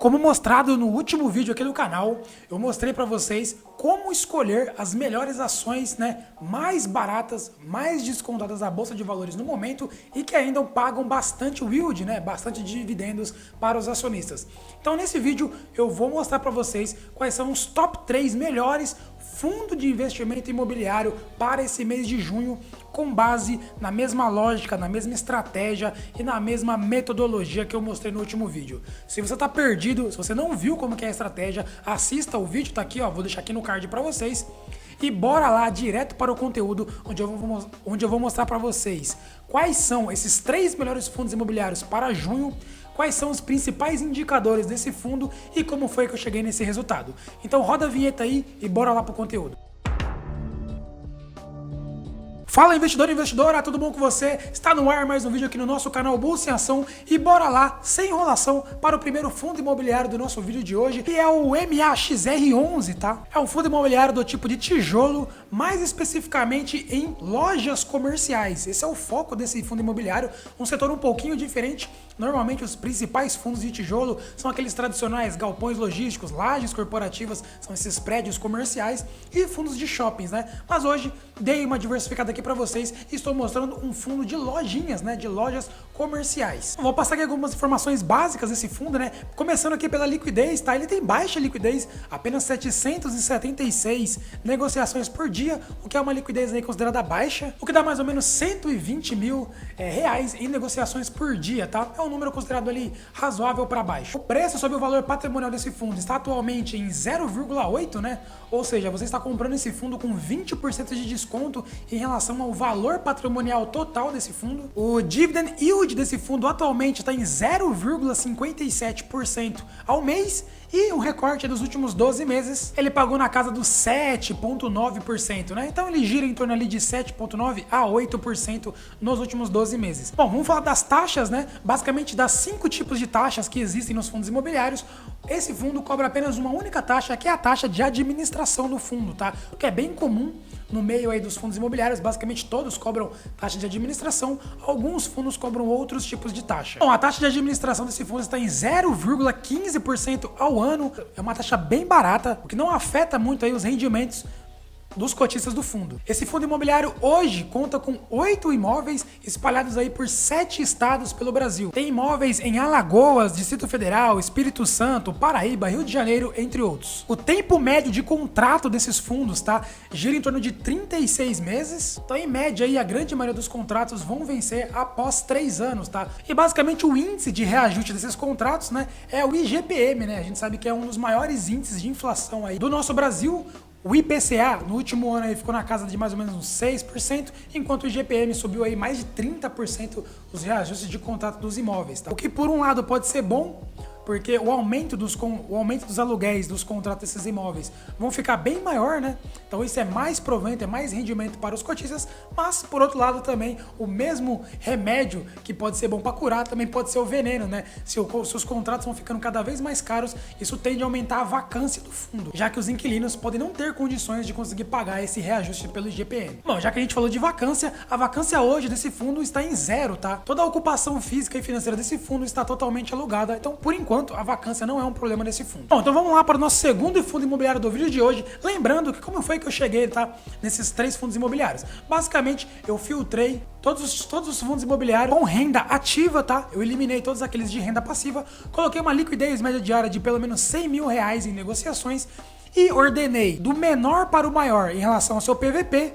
Como mostrado no último vídeo aqui do canal, eu mostrei para vocês como escolher as melhores ações, mais baratas, mais descontadas da Bolsa de Valores no momento e que ainda pagam bastante yield, bastante dividendos para os acionistas. Então nesse vídeo eu vou mostrar para vocês quais são os top 3 melhores fundos de investimento imobiliário para esse mês de junho, com base na mesma lógica, na mesma estratégia e na mesma metodologia que eu mostrei no último vídeo. Se você está perdido, se você não viu como que é a estratégia, assista o vídeo, tá aqui, ó, vou deixar aqui no card para vocês. E bora lá direto para o conteúdo onde eu vou mostrar para vocês quais são esses 3 melhores fundos imobiliários para junho, quais são os principais indicadores desse fundo e como foi que eu cheguei nesse resultado. Então roda a vinheta aí e bora lá pro conteúdo. Fala investidor e investidora, tudo bom com você? Está no ar mais um vídeo aqui no nosso canal Bolsa em Ação e bora lá, sem enrolação, para o primeiro fundo imobiliário do nosso vídeo de hoje, que é o MAXR11, tá? É um fundo imobiliário do tipo de tijolo, mais especificamente em lojas comerciais. Esse é o foco desse fundo imobiliário, um setor um pouquinho diferente. Normalmente os principais fundos de tijolo são aqueles tradicionais galpões logísticos, lajes corporativas, são esses prédios comerciais e fundos de shoppings, Mas hoje dei uma diversificada aqui para vocês e estou mostrando um fundo de lojinhas, de lojas comerciais. Vou passar aqui algumas informações básicas desse fundo, Começando aqui pela liquidez, tá? Ele tem baixa liquidez, apenas 776 negociações por dia, o que é uma liquidez aí considerada baixa, o que dá mais ou menos 120 mil reais em negociações por dia, tá? É um número considerado ali razoável para baixo. O preço sobre o valor patrimonial desse fundo está atualmente em 0,8, Ou seja, você está comprando esse fundo com 20% de desconto em relação ao valor patrimonial total desse fundo. O dividend yield desse fundo atualmente está em 0,57% ao mês e o recorte dos últimos 12 meses ele pagou na casa dos 7,9%, Então ele gira em torno ali de 7,9% a 8% nos últimos 12 meses. Bom, vamos falar das taxas, Basicamente das 5 tipos de taxas que existem nos fundos imobiliários, esse fundo cobra apenas uma única taxa, que é a taxa de administração do fundo, tá? O que é bem comum no meio aí dos fundos imobiliários, basicamente todos cobram taxa de administração, alguns fundos cobram outros tipos de taxa. Bom, a taxa de administração desse fundo está em 0,15% ao ano, é uma taxa bem barata, o que não afeta muito aí os rendimentos dos cotistas do fundo. Esse fundo imobiliário hoje conta com 8 imóveis espalhados aí por 7 estados pelo Brasil. Tem imóveis em Alagoas, Distrito Federal, Espírito Santo, Paraíba, Rio de Janeiro, entre outros. O tempo médio de contrato desses fundos, gira em torno de 36 meses. Então, em média, aí, a grande maioria dos contratos vão vencer após 3 anos, E basicamente o índice de reajuste desses contratos, é o IGPM, A gente sabe que é um dos maiores índices de inflação aí do nosso Brasil. O IPCA no último ano aí ficou na casa de mais ou menos uns 6%, enquanto o IGPM subiu aí mais de 30% os reajustes de contrato dos imóveis, O que por um lado pode ser bom, porque o aumento dos aluguéis dos contratos desses imóveis vão ficar bem maior, Então isso é mais provento, é mais rendimento para os cotistas, mas por outro lado também o mesmo remédio que pode ser bom para curar também pode ser o veneno, Se os contratos vão ficando cada vez mais caros, isso tende a aumentar a vacância do fundo, já que os inquilinos podem não ter condições de conseguir pagar esse reajuste pelo IGPM. Bom, já que a gente falou de vacância, a vacância hoje desse fundo está em 0, Toda a ocupação física e financeira desse fundo está totalmente alugada, então por enquanto a vacância não é um problema desse fundo. Bom, então vamos lá para o nosso segundo fundo imobiliário do vídeo de hoje. Lembrando que como foi que eu cheguei, nesses 3 fundos imobiliários. Basicamente, eu filtrei todos os fundos imobiliários com renda ativa, Eu eliminei todos aqueles de renda passiva, coloquei uma liquidez média diária de pelo menos 100 mil reais em negociações e ordenei do menor para o maior em relação ao seu PVP,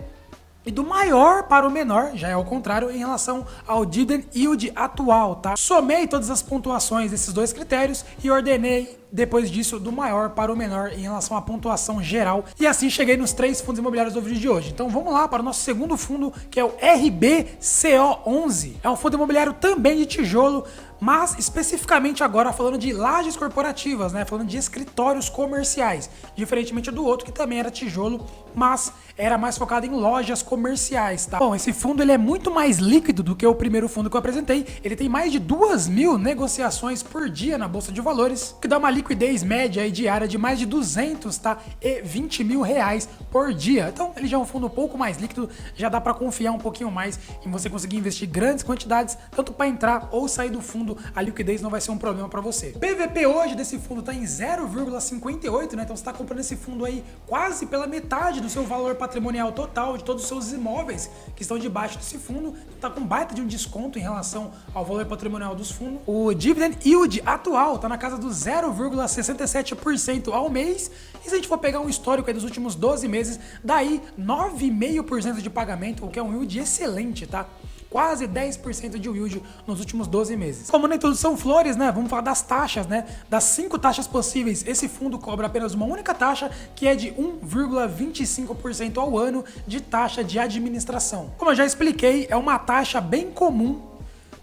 e do maior para o menor, já é ao contrário, em relação ao dividend yield atual, Somei todas as pontuações desses 2 critérios e ordenei, depois disso, do maior para o menor em relação à pontuação geral. E assim cheguei nos 3 fundos imobiliários do vídeo de hoje. Então vamos lá para o nosso segundo fundo, que é o RBCO11. É um fundo imobiliário também de tijolo, mas especificamente agora falando de lajes corporativas, falando de escritórios comerciais, diferentemente do outro que também era tijolo, mas era mais focado em lojas comerciais, Bom, esse fundo ele é muito mais líquido do que o primeiro fundo que eu apresentei, ele tem mais de 2.000 negociações por dia na Bolsa de Valores, que dá uma liquidez média e diária de mais de 200, tá? E 20 mil reais por dia. Então ele já é um fundo um pouco mais líquido, já dá para confiar um pouquinho mais em você conseguir investir grandes quantidades, tanto para entrar ou sair do fundo, a liquidez não vai ser um problema para você. O PVP hoje desse fundo tá em 0,58, né? Então você tá comprando esse fundo aí quase pela metade do seu valor patrimonial total de todos os seus imóveis que estão debaixo desse fundo, tá com baita de um desconto em relação ao valor patrimonial dos fundos. O dividend yield atual tá na casa do 0,67% ao mês, e se a gente for pegar um histórico aí dos últimos 12 meses, daí 9,5% de pagamento, o que é um yield excelente, tá? Quase 10% de yield nos últimos 12 meses. Como nem tudo são flores, né? Vamos falar das taxas, né? Das 5 taxas possíveis, esse fundo cobra apenas uma única taxa, que é de 1,25% ao ano de taxa de administração. Como eu já expliquei, é uma taxa bem comum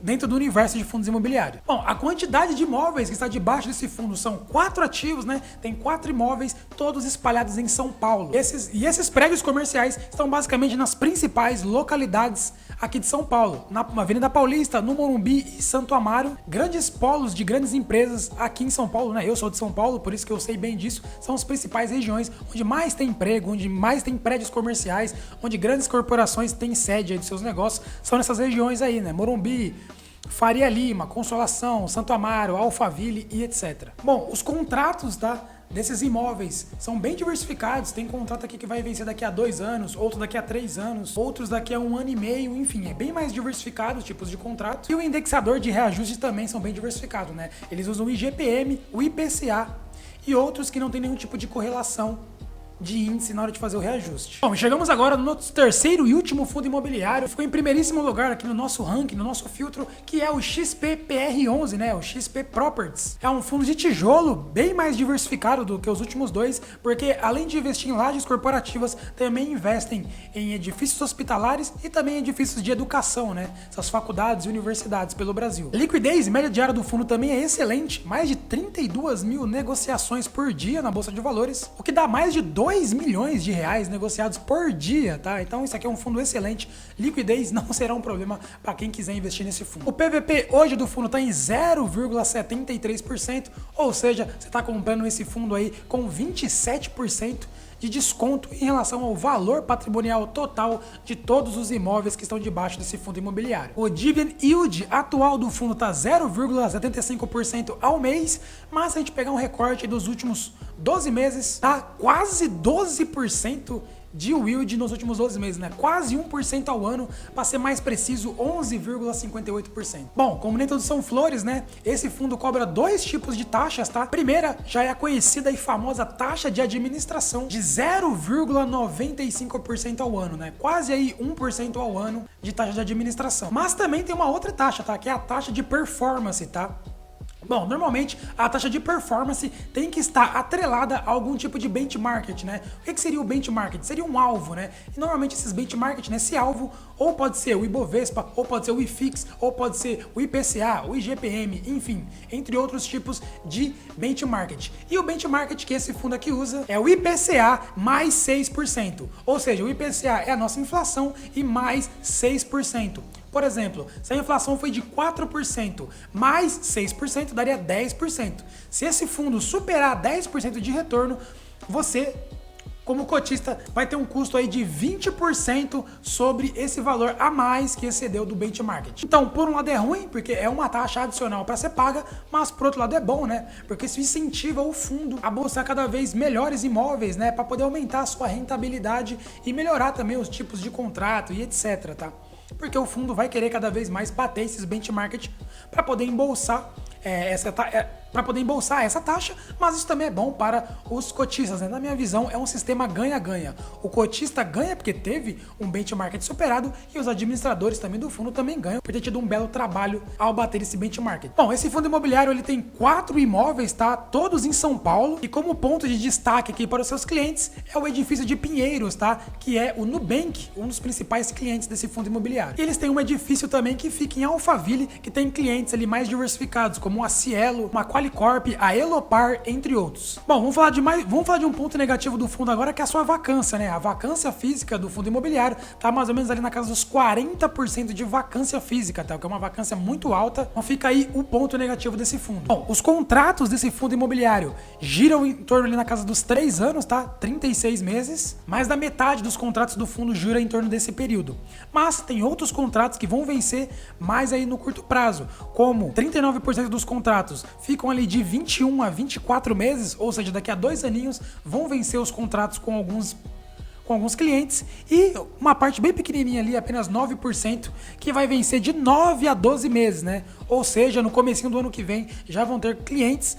dentro do universo de fundos imobiliários. Bom, a quantidade de imóveis que está debaixo desse fundo são 4 ativos, né? Tem 4 imóveis, todos espalhados em São Paulo. Esses prédios comerciais estão basicamente nas principais localidades aqui de São Paulo, na Avenida Paulista, no Morumbi e Santo Amaro. Grandes polos de grandes empresas aqui em São Paulo, né? Eu sou de São Paulo, por isso que eu sei bem disso. São as principais regiões onde mais tem emprego, onde mais tem prédios comerciais, onde grandes corporações têm sede aí de seus negócios. São nessas regiões aí, né? Morumbi, Faria Lima, Consolação, Santo Amaro, Alphaville e etc. Bom, os contratos, tá, desses imóveis são bem diversificados. Tem contrato aqui que vai vencer daqui a 2 anos, outro daqui a 3 anos, outros daqui a 1 ano e meio, enfim, é bem mais diversificado os tipos de contrato. E o indexador de reajuste também são bem diversificados, né? Eles usam o IGPM, o IPCA e outros que não tem nenhum tipo de correlação de índice na hora de fazer o reajuste. Bom, chegamos agora no nosso terceiro e último fundo imobiliário. Ficou em primeiríssimo lugar aqui no nosso ranking, no nosso filtro, que é o XPPR11, né? O XP Properties. É um fundo de tijolo bem mais diversificado do que os últimos dois, porque além de investir em lajes corporativas, também investem em edifícios hospitalares e também em edifícios de educação, né? Essas faculdades e universidades pelo Brasil. A liquidez média diária do fundo também é excelente, mais de 32 mil negociações por dia na Bolsa de Valores, o que dá mais de 2 milhões de reais negociados por dia, tá? Então isso aqui é um fundo excelente, liquidez não será um problema para quem quiser investir nesse fundo. O PVP hoje do fundo está em 0,73%, ou seja, você está comprando esse fundo aí com 27% de desconto em relação ao valor patrimonial total de todos os imóveis que estão debaixo desse fundo imobiliário. O dividend yield atual do fundo está 0,75% ao mês, mas se a gente pegar um recorte dos últimos 12 meses, tá quase 12% de yield nos últimos 12 meses, né? Quase 1% ao ano, para ser mais preciso, 11,58%. Bom, como nem todos são flores, né? Esse fundo cobra 2 tipos de taxas, tá? A primeira já é a conhecida e famosa taxa de administração de 0,95% ao ano, né? Quase aí 1% ao ano de taxa de administração. Mas também tem uma outra taxa, tá? Que é a taxa de performance, tá? Bom, normalmente a taxa de performance tem que estar atrelada a algum tipo de benchmark, né? O que seria o benchmark? Seria um alvo, né? E normalmente esses benchmark, né? Esse alvo ou pode ser o Ibovespa, ou pode ser o IFIX, ou pode ser o IPCA, o IGPM, enfim, entre outros tipos de benchmark. E o benchmark que esse fundo aqui usa é o IPCA mais 6%. Ou seja, o IPCA é a nossa inflação e mais 6%. Por exemplo, se a inflação foi de 4%, mais 6% daria 10%. Se esse fundo superar 10% de retorno, você, como cotista, vai ter um custo aí de 20% sobre esse valor a mais que excedeu do benchmark. Então, por um lado é ruim, porque é uma taxa adicional para ser paga, mas por outro lado é bom, né? Porque isso incentiva o fundo a buscar cada vez melhores imóveis, né? Para poder aumentar a sua rentabilidade e melhorar também os tipos de contrato e etc, tá? Porque o fundo vai querer cada vez mais bater esses benchmark para poder embolsar essa taxa, mas isso também é bom para os cotistas, né? Na minha visão, é um sistema ganha-ganha. O cotista ganha porque teve um benchmark superado e os administradores também do fundo também ganham por ter tido um belo trabalho ao bater esse benchmark. Bom, esse fundo imobiliário ele tem 4 imóveis, tá? Todos em São Paulo, e como ponto de destaque aqui para os seus clientes é o edifício de Pinheiros, tá? Que é o Nubank, um dos principais clientes desse fundo imobiliário. E eles têm um edifício também que fica em Alphaville, que tem clientes ali mais diversificados, como a Cielo, uma Qualicorp, a Elopar, entre outros. Bom, vamos falar de um ponto negativo do fundo agora, que é a sua vacância, né? A vacância física do fundo imobiliário tá mais ou menos ali na casa dos 40% de vacância física, tá? O que é uma vacância muito alta. Então fica aí o ponto negativo desse fundo. Bom, os contratos desse fundo imobiliário giram em torno ali na casa dos 3 anos, tá? 36 meses. Mais da metade dos contratos do fundo gira em torno desse período. Mas tem outros contratos que vão vencer mais aí no curto prazo, como 39% dos contratos ficam ali de 21 a 24 meses, ou seja, daqui a 2 aninhos vão vencer os contratos com alguns clientes, e uma parte bem pequenininha ali, apenas 9%, que vai vencer de 9 a 12 meses, né? Ou seja, no comecinho do ano que vem já vão ter clientes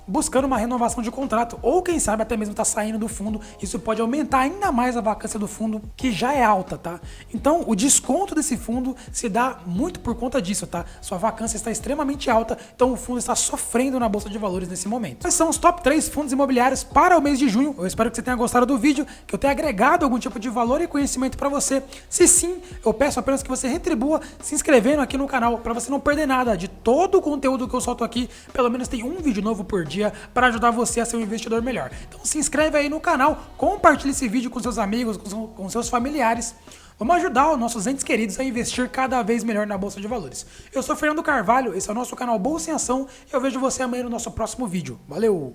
buscando uma renovação de contrato, ou quem sabe até mesmo tá saindo do fundo. Isso pode aumentar ainda mais a vacância do fundo, que já é alta, tá? Então, o desconto desse fundo se dá muito por conta disso, tá? Sua vacância está extremamente alta, então o fundo está sofrendo na bolsa de valores nesse momento. Esses são os top 3 fundos imobiliários para o mês de junho. Eu espero que você tenha gostado do vídeo, que eu tenha agregado algum tipo de valor e conhecimento para você. Se sim, eu peço apenas que você retribua se inscrevendo aqui no canal, para você não perder nada de todo o conteúdo que eu solto aqui. Pelo menos tem um vídeo novo por dia para ajudar você a ser um investidor melhor. Então se inscreve aí no canal, compartilhe esse vídeo com seus amigos, com seus familiares. Vamos ajudar os nossos entes queridos a investir cada vez melhor na Bolsa de Valores. Eu sou Fernando Carvalho, esse é o nosso canal Bolsa em Ação, e eu vejo você amanhã no nosso próximo vídeo. Valeu!